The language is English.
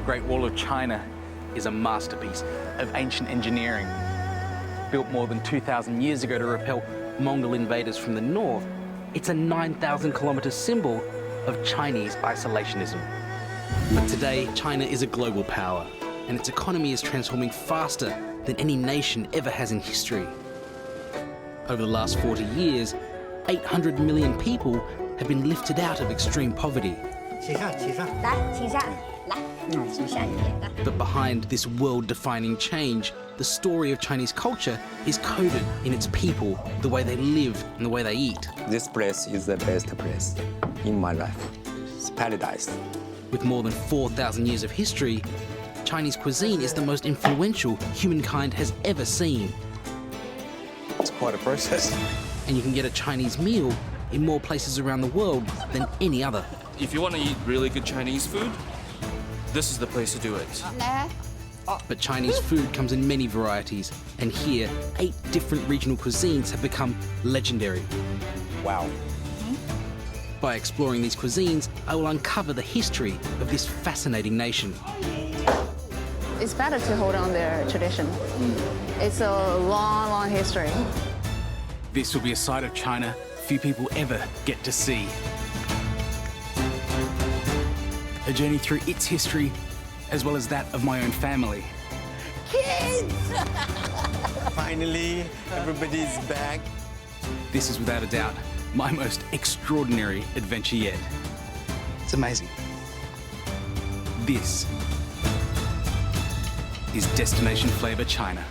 Great Wall of China is a masterpiece of ancient engineering. Built more than 2,000 years ago to repel Mongol invaders from the north, it's a 9,000-kilometre symbol of Chinese isolationism. But today, China is a global power, and its economy is transforming faster than any nation ever has in history. Over the last 40 years, 800 million people have been lifted out of extreme poverty. But behind this world-defining change, the story of Chinese culture is coded in its people, the way they live and the way they eat. This place is the best place in my life. It's paradise. With more than 4,000 years of history, Chinese cuisine is the most influential humankind has ever seen. It's quite a process. And you can get a Chinese meal in more places around the world than any other. If you want to eat really good Chinese food, this is the place to do it. But Chinese food comes in many varieties, and here, 8 different regional cuisines have become legendary. Wow. By exploring these cuisines, I will uncover the history of this fascinating nation. It's better to hold on their tradition. It's a long, long history. This will be a side of China few people ever get to see. A journey through its history, as well as that of my own family. Kids! Finally, everybody's back. This is without a doubt my most extraordinary adventure yet. It's amazing. This is Destination Flavour China.